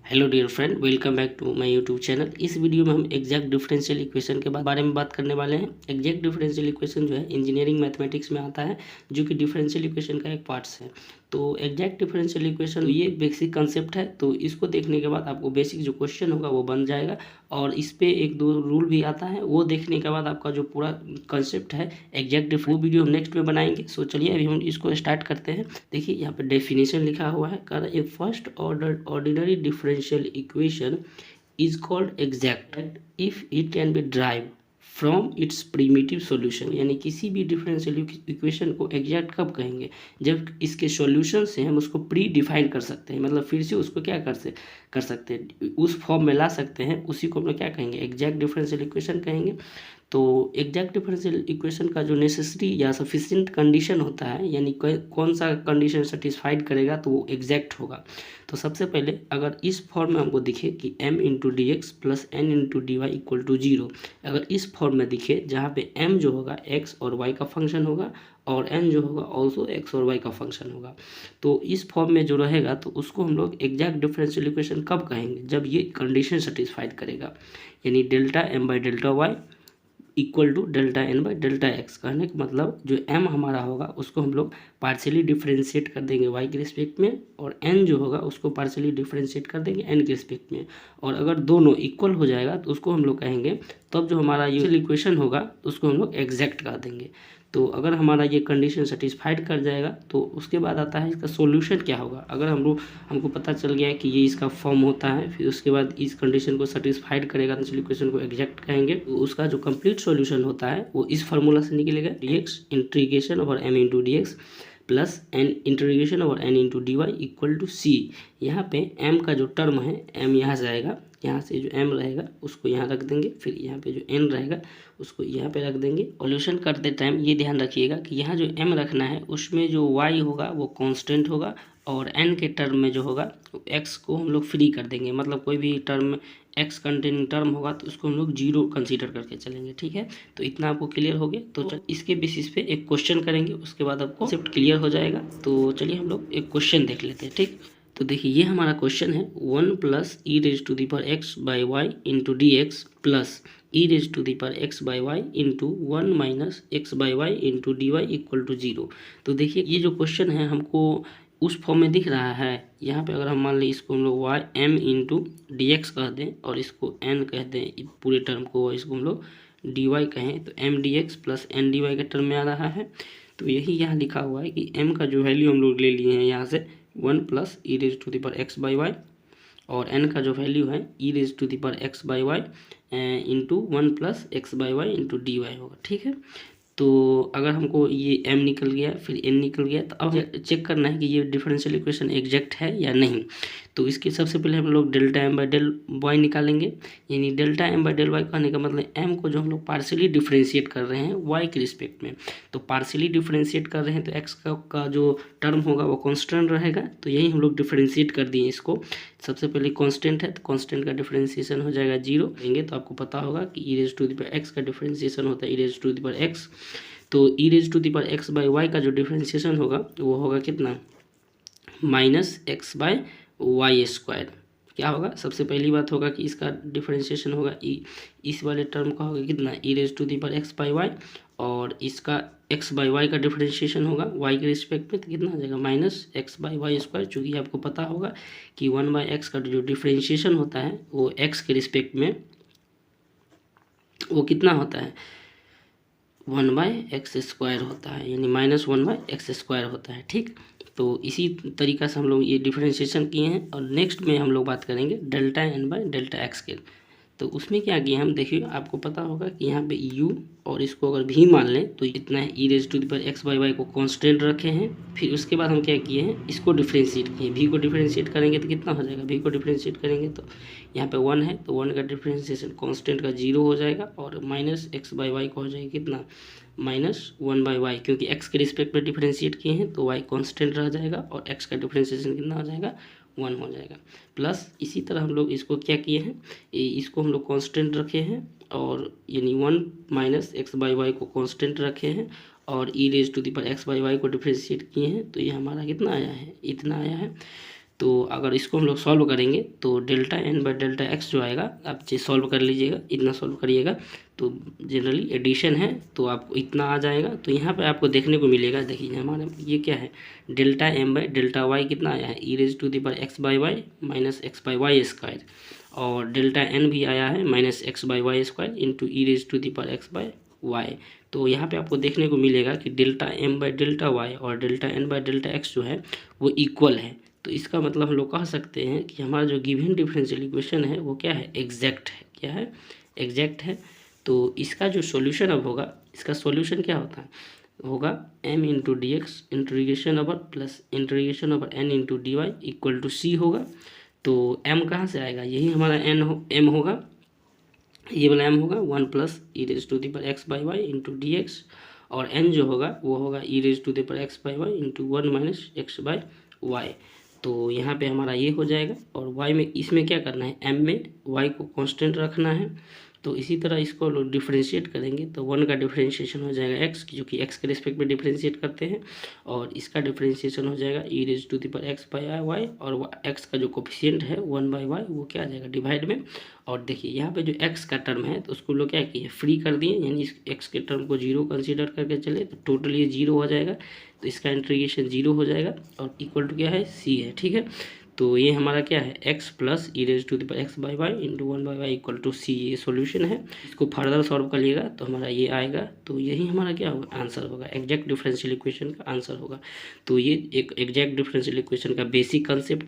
Hello dear friend, welcome back to my YouTube channel. इस video में हम exact differential equation के बारे में बात करने वाले हैं। एग्जैक्ट डिफरेंशियल इक्वेशन जो है इंजीनियरिंग मैथमेटिक्स में आता है, जो कि डिफरेंशियल इक्वेशन का एक पार्ट्स है। तो एग्जैक्ट डिफरेंशियल इक्वेशन ये बेसिक कंसेप्ट है। तो इसको देखने के बाद आपको बेसिक जो क्वेश्चन होगा वो बन जाएगा, और इस पे एक दो रूल भी आता है। वो देखने के बाद आपका जो पूरा कंसेप्ट है एग्जैक्ट वो वीडियो हम नेक्स्ट में बनाएंगे। सो चलिए अभी हम इसको स्टार्ट करते हैं। देखिए यहाँ पे डेफिनेशन लिखा हुआ है, कह रहा है a first order ordinary differential equation is called exact if it can be drive from its primitive solution. यानी किसी भी डिफरेंशियल इक्वेशन को एग्जैक्ट कब कहेंगे? जब इसके सॉल्यूशन से हम उसको प्री डिफाइन कर सकते हैं, मतलब फिर से उसको क्या कर सकते हैं, उस फॉर्म में ला सकते हैं। उसी को हम लोग क्या कहेंगे? एग्जैक्ट डिफरेंशियल इक्वेशन कहेंगे। तो एग्जैक्ट डिफरेंशियल इक्वेशन का जो नेसेसरी या सफिशिएंट कंडीशन होता है, यानी कौन सा कंडीशन सेटिस्फाइड करेगा तो वो एग्जैक्ट होगा। तो सबसे पहले अगर इस फॉर्म में हमको दिखे कि m into d x plus n into d y equal to zero, अगर इस फॉर्म में दिखे जहाँ पे m जो होगा x और y का फंक्शन होगा और n जो होगा ऑल्सो x और y का फंक्शन होगा, तो इस फॉर्म में जो रहेगा तो उसको हम लोग एग्जैक्ट डिफरेंशियल इक्वेशन कब कहेंगे? जब ये कंडीशन सेटिस्फाइड करेगा। यानी delta m by delta y equal to delta n by delta x. कहने का मतलब जो m हमारा होगा उसको हम लोग पार्शियली डिफरेंशिएट कर देंगे y के रिस्पेक्ट में, और n जो होगा उसको पार्शियली डिफरेंशिएट कर देंगे n के रिस्पेक्ट में। और अगर दोनों इक्वल हो जाएगा तो उसको हम लोग कहेंगे, तब जो हमारा ये इक्वेशन होगा उसको हम लोग एग्जैक्ट कर देंगे। तो अगर हमारा ये कंडीशन सेटिस्फाइड कर जाएगा तो उसके बाद आता है इसका सॉल्यूशन क्या होगा। अगर हमको पता चल गया है कि ये इसका फॉर्म होता है, फिर उसके बाद इस कंडीशन को सेटिस्फाइड करेगा तो इक्वेशन को एग्जैक्ट कहेंगे। तो उसका जो कंप्लीट सॉल्यूशन होता है वो इस फार्मूला से निकलेगा, dx integration over m into d x plus n integration over n into d y equal to c. यहाँ पे m का जो टर्म है m यहाँ से आएगा, यहाँ से जो m रहेगा उसको यहाँ रख देंगे, फिर यहाँ पे जो n रहेगा उसको यहाँ पे रख देंगे। सॉल्यूशन करते टाइम ये ध्यान रखिएगा कि यहाँ जो m रखना है उसमें जो y होगा वो कांस्टेंट होगा, और n के टर्म में जो होगा x को हम लोग फ्री कर देंगे। मतलब कोई भी टर्म x कंटेनिंग टर्म होगा तो उसको हम लोग जीरो कंसीडर करके चलेंगे। ठीक है, तो इतना आपको क्लियर हो गया। तो इसके बेसिस पे एक क्वेश्चन करेंगे, उसके बाद आपको कॉन्सेप्ट क्लियर हो जाएगा। तो चलिए हम लोग एक क्वेश्चन देख लेते हैं। ठीक, तो देखिए ये हमारा क्वेश्चन है 1 plus e raise to the power x by y into d x plus e raise to the power x by y into 1 minus x by y into d y equal to zero. तो देखिए ये जो question है हमको उस form में दिख रहा है। यहाँ पे अगर हम मान लें इसको हम लोग y m into d x कह दें और इसको एन कह दें, पूरे टर्म को इसको हम लोग डी वाई कहें, तो m d x plus n d y का टर्म में आ रहा है। तो यही यहाँ लिखा हुआ है कि m का जो वैल्यू हम लोग ले लिए हैं यहाँ से 1 plus e raise to the power x by y, और n का जो वैल्यू है e raise to the power x by y into 1 plus x by y into d y होगा। ठीक है, तो अगर हमको ये m निकल गया फिर n निकल गया, तो अब चेक करना है कि ये डिफरेंशियल इक्वेशन एग्जैक्ट है या नहीं। तो इसके सबसे पहले हम लोग delta m by del y निकालेंगे। यानी delta m by del y कहने का मतलब m को जो हम लोग पार्शियली डिफरेंशिएट कर रहे हैं y के रिस्पेक्ट में, तो पार्शियली डिफरेंशिएट कर रहे हैं तो x का जो टर्म होगा वो कांस्टेंट रहेगा। तो यही हम लोग डिफरेंशिएट कर दिए इसको। सबसे पहले कांस्टेंट है तो कांस्टेंट का डिफरेंशिएशन हो जाएगा जीरो लेंगे, तो आपको पता होगा कि e raise to the power x का डिफरेंशिएशन होता है e raise to the power x. तो e raise to the power x by y का जो डिफरेंशिएशन होगा वो होगा कितना? Minus x by y square. क्या होगा? सबसे पहली बात होगा कि इसका डिफरेंशिएशन होगा इस वाले टर्म का होगा कितना? E raise to the power x by y, और इसका एक्स बाई वाई का डिफरेंशिएशन होगा वाई के रिस्पेक्ट में, तो कितना हो जाएगा? Minus x by y square. चूँकि आपको पता होगा कि 1 बाई एक्स का जो डिफरेंशिएशन होता है वो एक्स के रिस्पेक्ट में वो कितना होता है? 1 बाई एक्स स्क्वायर होता है, यानी माइनस 1 बाई एक्स स्क्वायर होता है। ठीक, तो इसी तरीक़ा से हम लोग ये डिफरेंशिएशन किए हैं। और नेक्स्ट में हम लोग बात करेंगे delta n by delta x के। तो उसमें क्या किए हम, देखिए आपको पता होगा कि यहाँ पे u और इसको अगर भी मान लें तो इतना है e raise to the power x by y को कांस्टेंट रखे हैं। फिर उसके बाद हम क्या किए हैं, इसको डिफरेंशिएट किए। v को डिफरेंशिएट करेंगे तो कितना हो जाएगा? v को डिफरेंशिएट करेंगे तो यहाँ पे 1 है, तो 1 का डिफरेंशिएशन कांस्टेंट का 0 हो जाएगा, और माइनस एक्स बाई वाई को हो जाएगा कितना? Minus 1 by y. क्योंकि x के रिस्पेक्ट में डिफरेंशिएट किए हैं तो y कांस्टेंट रह जाएगा, और x का डिफरेंशिएशन कितना हो जाएगा? 1 हो जाएगा। प्लस इसी तरह हम लोग इसको क्या किए हैं, इसको हम लोग कांस्टेंट रखे हैं, और यानी 1 माइनस एक्स बाई वाई को कांस्टेंट रखे हैं, और e raise to the power x by y को डिफरेंशिएट किए हैं। तो ये हमारा कितना आया है? इतना आया है। तो अगर इसको हम लोग सॉल्व करेंगे तो delta n by delta x जो आएगा, आप सॉल्व कर लीजिएगा, इतना सॉल्व करिएगा तो जनरली एडिशन है तो आपको इतना आ जाएगा। तो यहाँ पे आपको देखने को मिलेगा, देखिए हमारे ये क्या है, delta m by delta y कितना आया है, e raise to the power x by y minus x by y square, और डेल्टा एन भी आया है minus x by y square into e raise to the power x by y. तो यहाँ पे आपको देखने को मिलेगा कि delta m by delta y और delta n by delta x जो है वो इक्वल है। तो इसका मतलब हम लोग कह सकते हैं कि हमारा जो गिवन डिफरेंशियल इक्वेशन है वो क्या है, एग्जैक्ट है। क्या है, एग्जैक्ट है। तो इसका जो सॉल्यूशन अब होगा, इसका सॉल्यूशन क्या होता है, होगा m into d x integration over plus integration over n into d y equal to c होगा। तो m कहाँ से आएगा, यही हमारा m होगा, ये वाला m होगा 1 plus e raise to the power x by y into d x, और n जो होगा वो होगा e raise to the power x by y into 1 minus x by y. तो यहाँ पे हमारा ये हो जाएगा, और y में इसमें क्या करना है, m में y को कांस्टेंट रखना है। तो इसी तरह इसको लोग डिफ्रेंशिएट करेंगे तो 1 का डिफ्रेंशिएशन हो जाएगा x, जो कि x के रिस्पेक्ट में डिफ्रेंशिएट करते हैं, और इसका डिफ्रेंशिएशन हो जाएगा e raise to the power x by y, और x का जो कोफिशिएंट है 1 बाई वाई वो क्या आ जाएगा डिवाइड में। और देखिए यहाँ पे जो x का टर्म है तो उसको लोग क्या किए, फ्री कर दिए, यानी इस x के टर्म को जीरो कंसीडर करके चले तो टोटल ये जीरो हो जाएगा। तो इसका इंटीग्रेशन जीरो हो जाएगा और इक्वल टू क्या है, c है। ठीक है, तो ये हमारा क्या है, x plus e raise to the power x by y into 1 by y equal to c, ये सॉल्यूशन है। इसको फर्दर सॉल्व करिएगा तो हमारा ये आएगा। तो यही हमारा क्या होगा, आंसर होगा, एग्जैक्ट डिफरेंशियल इक्वेशन का आंसर होगा। तो ये एक एग्जैक्ट डिफरेंशियल इक्वेशन का बेसिक कंसेप्ट